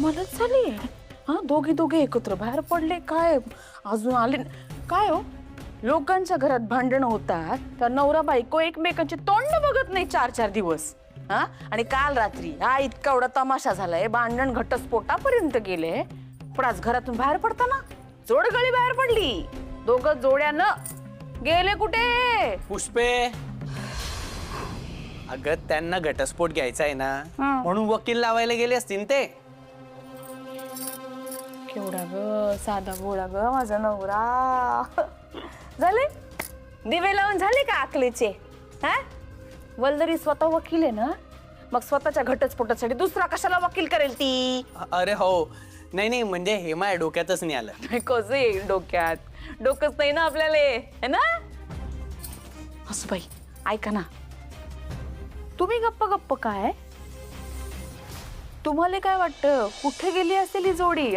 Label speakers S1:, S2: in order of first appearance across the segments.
S1: कमालच झाली. हा, दोघे एकत्र बाहेर पडले काय, अजून आले काय हो? लोकांच्या घरात भांडण होतात तर नवरा बायको एकमेकांची तोंड बघत नाही 4-4 दिवस. हा, आणि काल रात्री हा इतका एवढा तमाशा झालाय, भांडण घटस्फोटापर्यंत गेले. पण आज घरातून बाहेर पडताना जोडगळी बाहेर पडली. दोघं जोड्यानं गेले कुठे?
S2: पुष्पे, अगं त्यांना घटस्फोट घ्यायचा आहे ना, म्हणून वकील लावायला गेले असतील ते.
S1: केवढा ग साधा भोळा ग माझा नवरा. झाले दिवे लावून झाले का अकलेचे? हा, वल्लरी स्वतः वकील आहे ना, मग स्वतःच्या घटस्फोटासाठी दुसरा कशाला वकील करेल ती?
S2: अरे हो, नाही म्हणजे हे माझ्या डोक्यातच नाही आलं.
S1: कसं येईल डोक्यात? डोकंच नाही ना आपल्याला, है ना? असं बाई ऐका ना, तुम्ही गप्प काय? तुम्हाला काय वाटतं कुठे गेली असेल ही जोडी?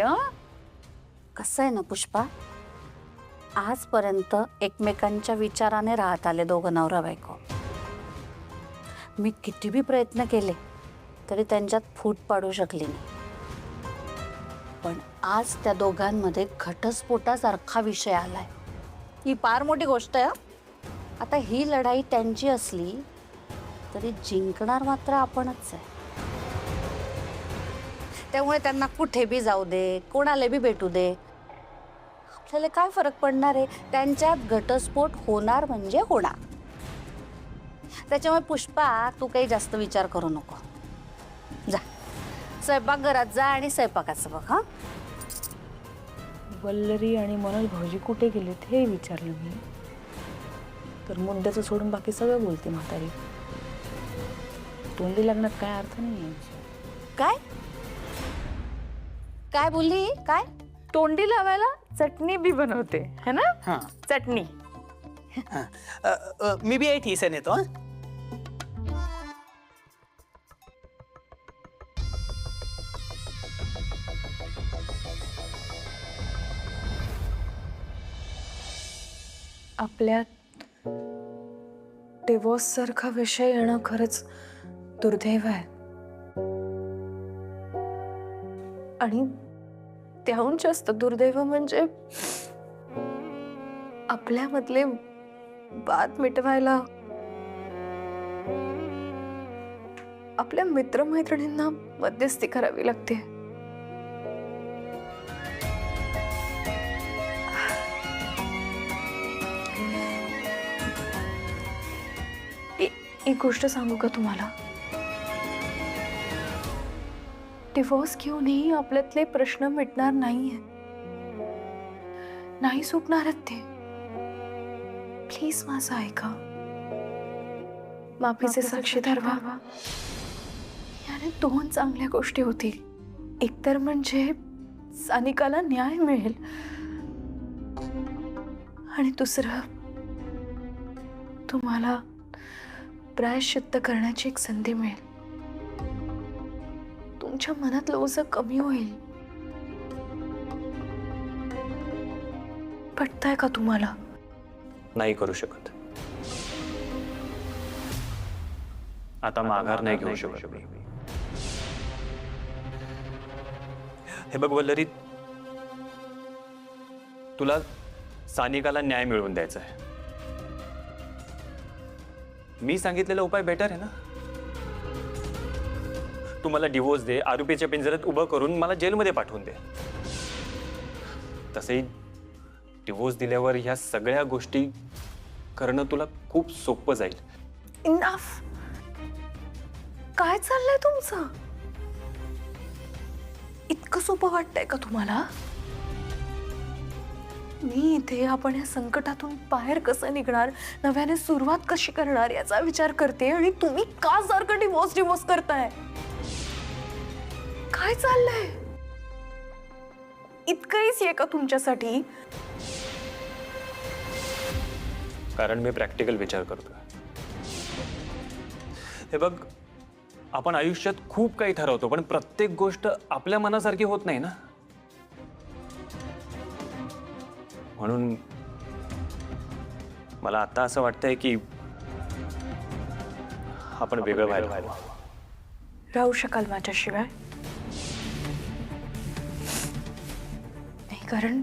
S3: कसं आहे ना पुष्पा, आजपर्यंत एकमेकांच्या विचाराने राहत आले दोघं नवरा बायको. मी किती बी प्रयत्न केले तरी त्यांच्यात फूट पाडू शकले नाही. पण आज त्या दोघांमध्ये घटस्फोटासारखा विषय आलाय. ही फार मोठी गोष्ट आहे. आता ही लढाई त्यांची असली तरी जिंकणार मात्र आपणच आहे. त्यामुळे त्यांना कुठे बी जाऊ दे, कोणाला बी भेटू दे, आपल्याला काय फरक पडणार आहे? त्यांच्यात घटस्फोट होणार म्हणजे होणार. त्याच्यामुळे पुष्पा, तू काही जास्त विचार करू नको. जा स्वयंपाकघरात जा आणि स्वयंपाकाचं बघ. हा,
S1: वल्लरी आणि मनोज भाऊजी कुठे गेलेत हे विचारलं मी, तर मुद्द्याचं सोडून बाकी सगळं बोलते म्हातारी. तोंडी लग्नात काय अर्थ नाही.
S3: काय काय बोलली? काय
S1: तोंडी लावायला चटणी बी बनवते, है ना?
S2: हा,
S1: चटणी.
S2: मी बी आहे ठीसन येतो.
S1: आपल्यात डिवोर्स सारखा विषय येणं खरंच दुर्दैव आहे. आणि त्याहून जास्त दुर्दैव म्हणजे आपल्यामधले वाद मिटवायला आपल्या मित्रमैत्रिणींना मध्यस्थी करावी लागते. एक गोष्ट सांगू का तुम्हाला? डिवोर्स घेऊनही आपल्यातले प्रश्न मिटणार नाहीये, नाही सुटणार आहेत ते. प्लीज माझं ऐका, माफीचे साक्षीदार व्हा. याने 2 चांगल्या गोष्टी होतील. एकतर म्हणजे सानिकाला न्याय मिळेल, आणि दुसरं तुम्हाला प्रायश्चित्त करण्याची एक संधी मिळेल. तुमच्या मनातलं ओझं कमी होईल. पटतंय का तुम्हाला?
S4: नाही करू शकत. आता माघार नाही घेऊ शकत मी. हे बघ वल्लरी, तुला सानिकाला न्याय मिळवून द्यायचा आहे. मी सांगितलेला उपाय बेटर आहे ना. तू मला डिवोर्स दे, आरोपीच्या पिंजऱ्यात उभं करून मला जेलमध्ये पाठवून दे. तसंही डिवोर्स दिल्यावर ह्या सगळ्या गोष्टी करणं तुला खूप सोपं जाईल.
S1: इनफ. काय चाललंय तुमचं? इतकं सोपं वाटतंय का तुम्हाला? मी इथे आपण या संकटातून बाहेर कसं निघणार, नव्याने सुरुवात कशी करणार याचा विचार करते, आणि तुम्ही का सारखं डिवोर्स करताय? काय चाललंय? इतकंच आहे का तुमच्यासाठी?
S4: कारण मी प्रॅक्टिकल विचार करतो. हे बघ, आपण आयुष्यात खूप काही ठरवतो, पण प्रत्येक गोष्ट आपल्या मनासारखी होत नाही ना. म्हणून मला आता असं वाटतंय की आपण वेगळं व्हायला हवं.
S1: राहू शकाल माझ्याशिवाय?
S5: कारण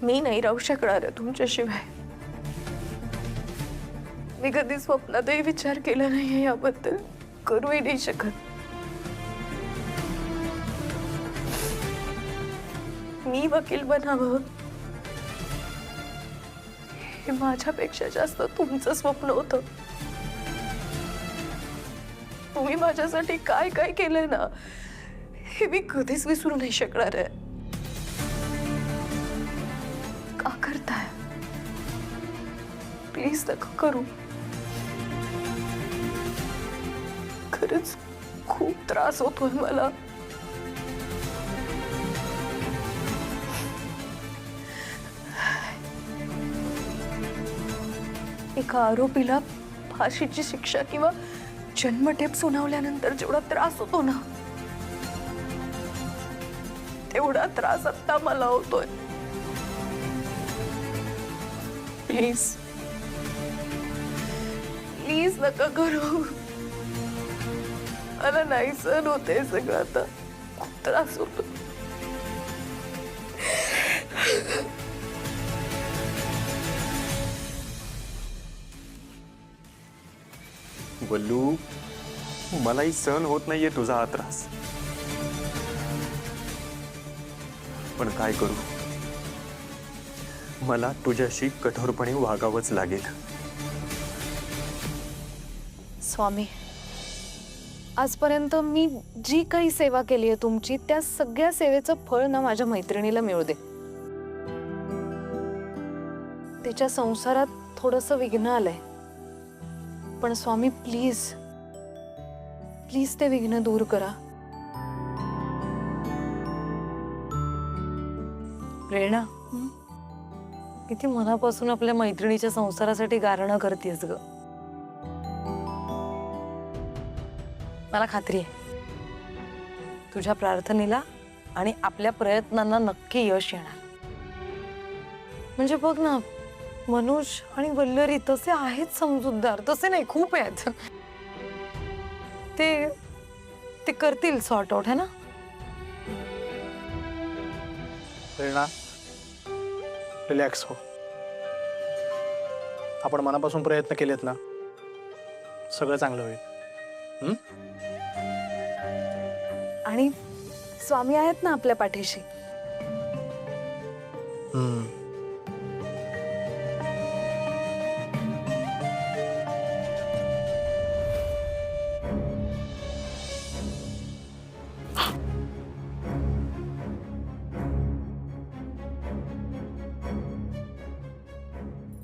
S5: मी नाही राहू शकणार आहे तुमच्याशिवाय. मी कधी स्वप्नातही विचार केला नाही याबद्दल, करूही नाही शकत. मी वकील बनावं हे माझ्यापेक्षा जास्त तुमचं स्वप्न होतं. तुम्ही माझ्यासाठी काय काय केलंय ना, हे मी कधीच विसरू नाही शकणार आहे. का करताय? प्लीज नका करू. खरंच खूप त्रास होतोय मला. एका आरोपीला फाशीची शिक्षा किंवा जन्मठेप सुनावल्यानंतर जेवढा त्रास होतो ना, तेवढा त्रास आता मला होतोय. प्लीज प्लीज नका करू. मला नाही सहन होते सगळं. आता खूप त्रास होतो.
S4: वल्लू, मलाही सहन होत नाहीये तुझा हा त्रास, पण काय करू, मला तुझ्याशी कठोरपणे वागावंच लागेल.
S5: स्वामी, आजपर्यंत मी जी काही सेवा केली आहे तुमची, त्या सगळ्या सेवेचं फळ ना माझ्या मैत्रिणीला मिळू दे. तिच्या संसारात थोडंसं विघ्न आलंय, पण स्वामी प्लीज प्लीज ते विघ्न दूर करा.
S6: प्रेरणा, किती मनापासून आपल्या मैत्रिणीच्या संसारासाठी गारणं करतेस ग. मला खात्री आहे तुझ्या प्रार्थनेला आणि आपल्या प्रयत्नांना नक्की यश येणार. म्हणजे बघ ना, मनोज आणि वल्लरी तसे आहेत समजूतदार, तसे नाही खूप आहेत. ते करतील सॉर्ट आउट, है ना?
S7: प्रेरणा, रिलॅक्स हो. आपण मनापासून प्रयत्न केलेत ना, सगळं चांगलं होईल.
S5: आणि स्वामी आहेत ना आपल्या पाठीशी.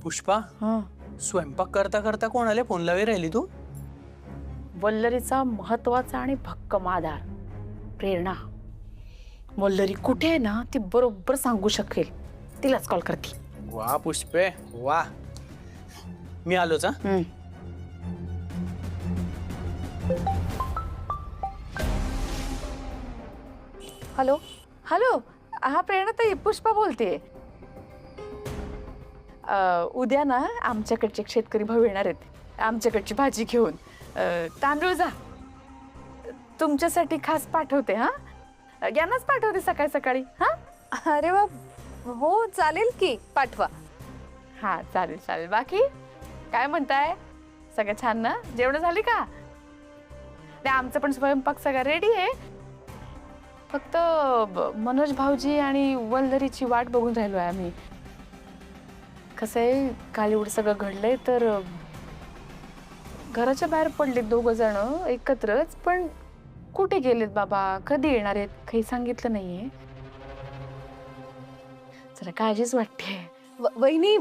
S2: पुष्पा, स्वयंपाक करता करता कोणाला फोन लावी राहिली तू?
S1: वल्लरीचा महत्वाचा आणि भक्कम आधार प्रेरणा. वल्लरी कुठे आहे ना, ती बरोबर सांगू शकेल. तिलाच कॉल करते.
S2: वा पुष्पे वा. मी आलोच. हा,
S5: हॅलो.
S1: हॅलो, हा प्रेरणा ताई, पुष्पा बोलते. उद्या ना आमच्याकडचे शेतकरी भाऊ येणार आहेत आमच्याकडची भाजी घेऊन. तांदूळ जा, तुमच्यासाठी खास पाठवते. हा, यांनाच पाठवते सकाळी सकाळी. हा,
S5: अरे वा, हो चालेल की, पाठवा.
S1: हा चालेल चालेल. बाकी काय म्हणताय? सगळं छान ना? जेवण झाली का? नाही, आमचं पण स्वयंपाक सगळं रेडी आहे. फक्त मनोज भाऊजी आणि वल्लरीची वाट बघून राहिलो आहे आम्ही. कसं आहे, काल एवढं सगळं घडलंय तर घराच्या बाहेर पडलेत दोघं जण एकत्रच. पण कुठे गेलेत बाबा, कधी येणार आहेत, काही सांगितलं नाहीये. जरा काळजीच वाटते.
S5: वहिनी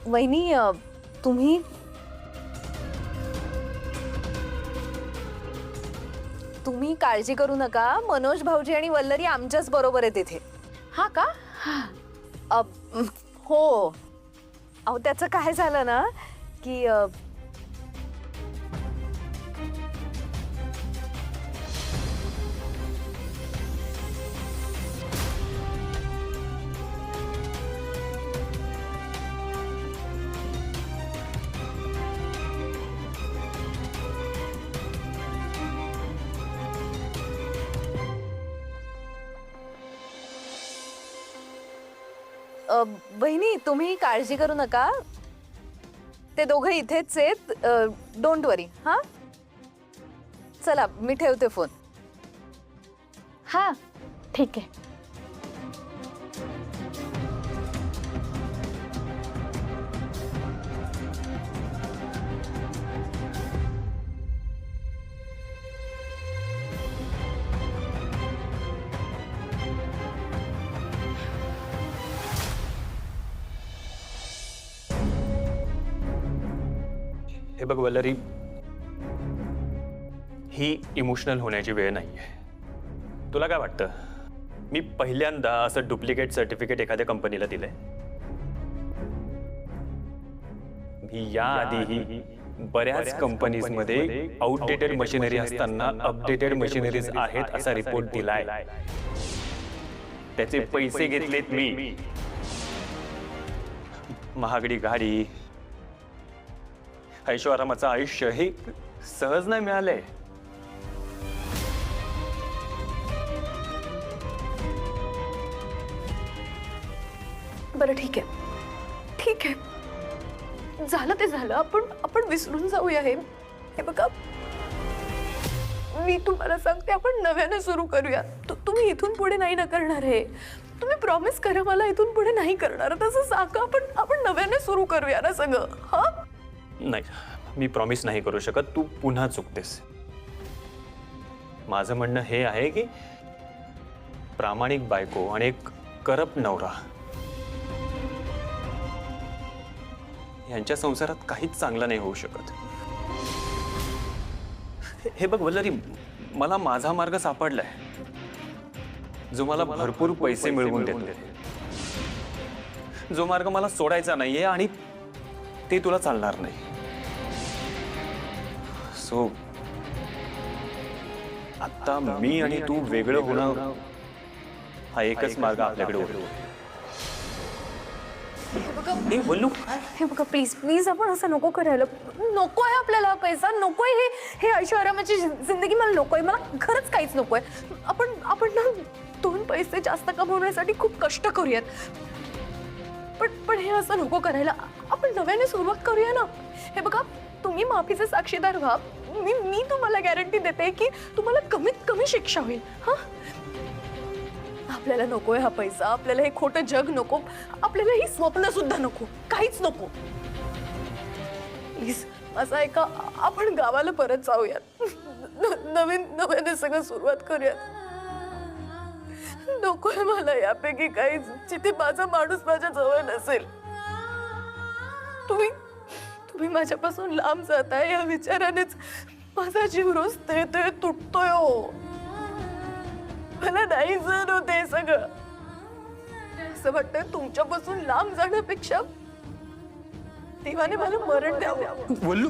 S5: वहिनी, तुम्ही काळजी करू नका. मनोज भाऊजी आणि वल्लरी आमच्याच बरोबर आहेत इथे.
S1: हा का?
S5: हो. अहो, त्याचं काय झालं ना की बहिणी तुम्ही काळजी करू नका, ते दोघं इथेच आहेत, डोंट वरी. हा चला मी ठेवते फोन.
S1: हा ठीक आहे.
S4: हे बघ वल्लरी, ही इमोशनल होण्याची वेळ नाहीये. तुला काय वाटतं, मी पहिल्यांदा असं डुप्लिकेट सर्टिफिकेट एखाद्या कंपनीला दिलंय? मी याआधीही बऱ्याच कंपनीजमध्ये आउटडेटेड मशिनरी असताना अपडेटेड मशिनरीज आहेत असा रिपोर्ट दिलाय. त्याचे पैसे घेतलेत मी. महागडी गाडी, ऐशोआरामाचं आयुष्य हे सहज नाही मिळालंय.
S5: बरं ठीक आहे, ठीक आहे, झालं ते झालं. आपण विसरून जाऊया हे. हे बघा, मी तुम्हाला सांगते, आपण नव्याने सुरू करूया. तुम्ही इथून पुढे नाही ना करणार हे. तुम्ही प्रॉमिस करा मला, इथून पुढे नाही करणार. तसं सांगा. आपण नव्याने सुरू करूया ना सगळं. हा
S4: नाही, मी प्रॉमिस नाही करू शकत. तू पुन्हा चुकतेस. माझं म्हणणं हे आहे की प्रामाणिक बायको आणि एक करप्ट नवरा यांच्या संसारात काहीच चांगलं नाही होऊ शकत. हे बघ वल्लरी, मला माझा मार्ग सापडलाय, जो मला भरपूर पैसे मिळवून देतो. जो मार्ग मला सोडायचा नाहीये आणि ते तुला चालणार नाही. सो आता मी आणि तू वेगळं होणं हा एकच मार्ग आपल्याकडे उरतो.
S5: हे बघा प्लीज प्लीज, आपण असं नको करायला. नकोय आपल्याला हा पैसा, नकोय हे ऐशोआरामाची जिंदगी मला नकोय. मला खरंच काहीच नकोय. आपण ना 2 पैसे जास्त कमवण्यासाठी खूप कष्ट करूयात, पण हे असं नको करायला. आपण नव्याने सुरुवात करूया ना. हे बघा, तुम्ही माफीचे साक्षीदार व्हा. मी तुम्हाला गॅरंटी देते की तुम्हाला कमीत कमी शिक्षा होईल. हा, आपल्याला नकोय हा पैसा, आपल्याला हे खोटं जग नको, आपल्याला ही स्वप्न सुद्धा नको, काहीच नको. प्लीज असं ऐका, आपण गावाला परत जाऊयात. नव्याने सगळं सुरुवात करूयात. नकोय मला यापैकी काही जिथे माझा माणूस माझ्या जवळ नसेल. तुम्ही माझ्यापासून लांब जाताय या विचारानेच माझा जीव रोज ते तुटतोय. हो, मला नाही सहन होत हे सगळं. असं वाटतंय तुमच्यापासून लांब जाण्यापेक्षा देवाने मला मरण द्यावं.
S4: वल्लू,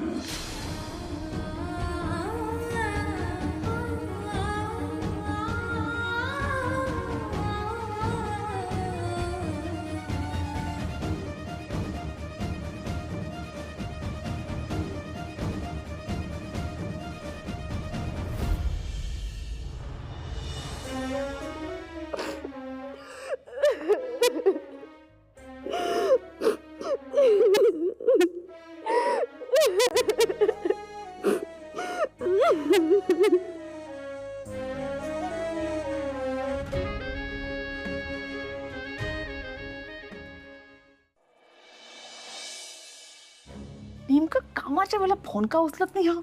S1: नेमकं कामाच्या वेळेला फोन का उचलत नाही हा?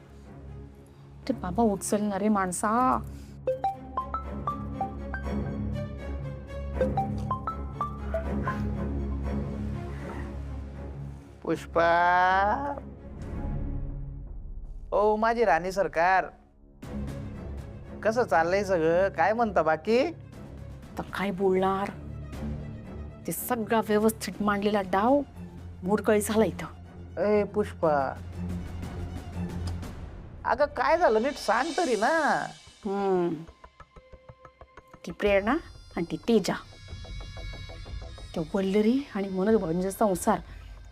S1: ते बाबा उचलणारे माणसा.
S8: पुष्पा, ओ माझी राणी सरकार, कसं चाललंय सगळं? काय म्हणता बाकी?
S1: तर काय बोलणार, ते सगळा व्यवस्थित मांडलेला डाव मोडकळी झाला इथं.
S8: ए पुष्पा, अगं काय झालं नीट सांग तरी ना.
S1: ती प्रेरणा आणि ती तेजा, त्या वल्लरी आणि मनोज भाऊंचा संसार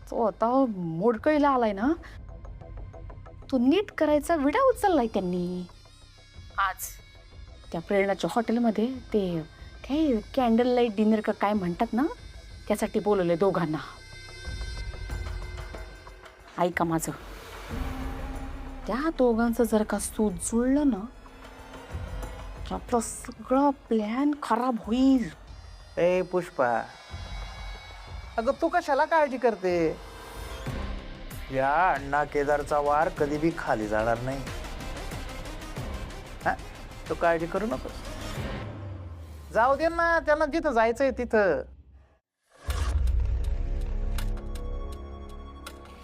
S1: तो आता मोडकळीला आलाय ना, तो नीट करायचा विडा उचललाय त्यांनी. आज त्या प्रेरणाच्या हॉटेलमध्ये ते काय कॅन्डल लाईट डिनर का काय म्हणतात ना, त्यासाठी बोलवले दोघांना. ऐका माझं, त्या दोघांचं जर का सूत जुळलं ना तर आपलं सगळं प्लॅन खराब होईल.
S8: ए पुष्पा, अगं तू कशाला काळजी करते? या अण्णा केदारचा वार कधी बी खाली जाणार नाही. हा, तू काळजी करू नको. जाऊ दे ना, त्यांना जिथं जायचंय तिथं.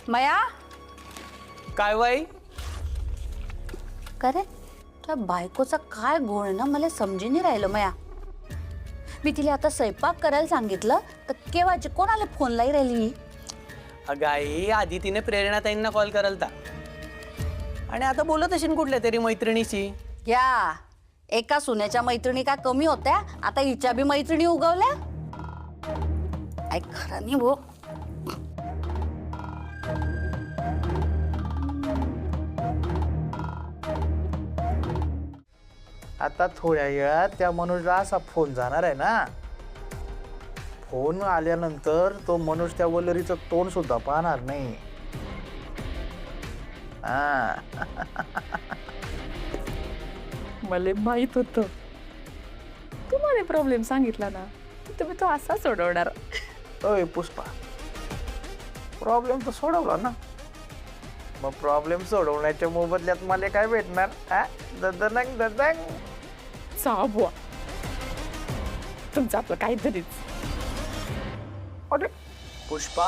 S3: मया,
S2: काय बाई?
S3: का रे त्या बायकोचा काय गुण आहे ना, मला समजी नाही राहिलं. मया, मी तिला आता स्वयंपाक करायला सांगितलं तर केव्हाची कोणाला फोनलाही राहिली.
S2: अगं आई, आधी तिने प्रेरणाताईंना कॉल करलता आणि आता बोलत असेल कुठल्या तरी मैत्रिणीशी.
S3: या एका सुनेच्या मैत्रिणी का कमी होत्या? आता हिच्या बी मैत्रिणी उगवल्या. काय खरं नाही भो.
S8: आता थोड्या वेळात त्या मनुष्याला असा फोन जाणार आहे ना, फोन आल्यानंतर तो मनुष्य त्या वल्लरीचं तोंड सुद्धा पाहणार नाही. हा,
S1: मला माहित होतं तुम्हाला प्रॉब्लेम सांगितला ना तुम्ही तो असा सोडवणार.
S8: ओय पुष्पा, प्रॉब्लेम तर सोडवला ना, मग प्रॉब्लेम सोडवण्याच्या मोबदल्यात मला काय भेटणार? हा, ददनंग ददंग.
S1: बुवा, तुमचं आपलं काहीतरीच.
S8: अरे
S2: पुष्पा,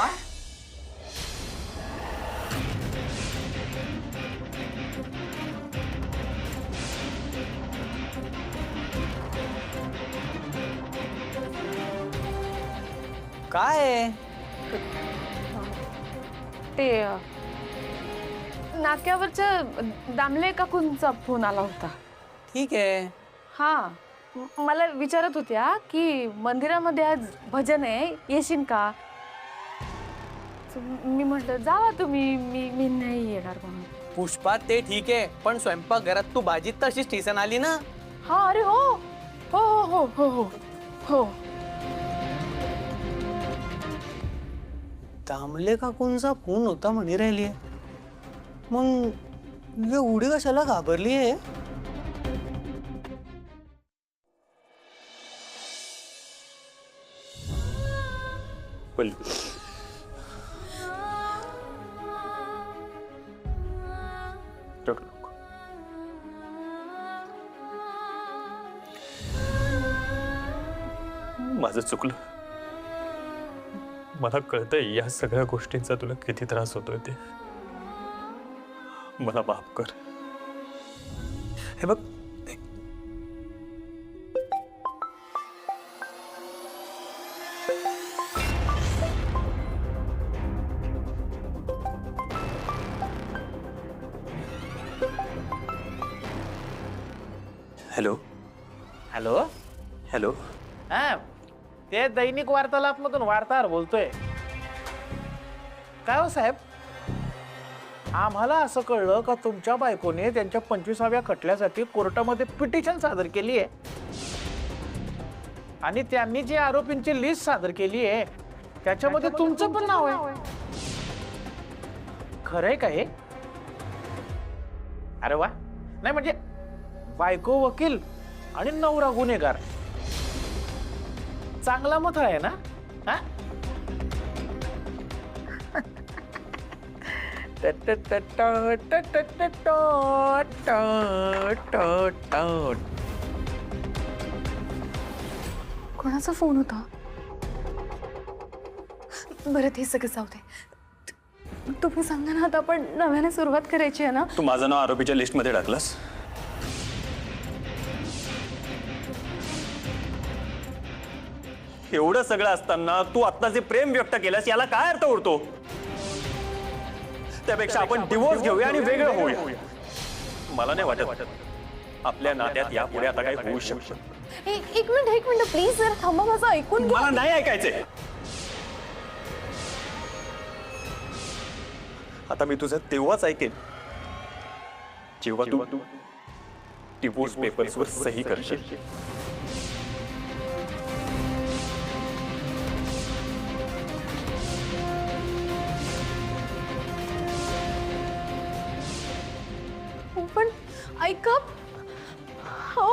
S2: काय आहे?
S1: ते नाक्यावरच्या दामले काकूंचा फोन आला होता.
S2: ठीक आहे.
S1: हा, मला विचारत होत्या की मंदिरामध्ये आज भजन आहे, येशील का? मी म्हटलं जावा तुम्ही, मी नाही येणार म्हणून.
S2: पुष्पा, ते ठीक आहे, पण स्वयंपाकघरात तू भाजीत तशीच ठिसन आली ना.
S1: हा, अरे हो हो हो हो हो हो.
S2: दामले काकूंचा फोन होता म्हणे राहिली. मग एवढी कशाला घाबरली आहे?
S4: बोल. रडू नको. माझं चुकलं. मला कळतंय या सगळ्या गोष्टींचा तुला किती त्रास होतोय ते. मला माफ कर. हे बघ, हॅलो
S8: हॅलो.
S2: हॅलो.
S8: हा, ते दैनिक वार्तालापमधून वार्ताहर बोलतोय. काय हो साहेब, आम्हाला असं कळलं का तुमच्या बायकोने त्यांच्या 25व्या खटल्यासाठी कोर्टामध्ये पिटिशन सादर केली आहे आणि त्यांनी जी आरोपींची लिस्ट सादर केली आहे त्याच्यामध्ये तुमचं पण नाव आहे. खरंय का हे? अरे वा. नाही म्हणजे बायको वकील आणि नवरा गुन्हेगार, चांगला मत आहे ना? हा?
S5: कोणाचा फोन होता? बरं, ते सगळं जाऊ दे. तुम्ही सांगा ना, आता आपण नव्याने सुरुवात करायची आहे ना?
S4: तू माझं नाव आरोपीच्या लिस्टमध्ये टाकलंस. एवढं सगळं असताना तू आता जे प्रेम व्यक्त केलंस याला काय अर्थ उरतो? त्यापेक्षा आपण डिवोर्स घेऊया आणि वेगळं होऊया. मला नाही वाटत आपल्या नात्यात यापुढे आता काही होऊ शकतं.
S5: एक मिनिट प्लीज, जरा थांबा, माझं ऐकून घ्या.
S4: मला नाही ऐकायचंय. आता मी तुझं तेव्हाच ऐकेन जेव्हा तू डिवोर्स पेपर्सवर सही करशील.
S5: ऐका हो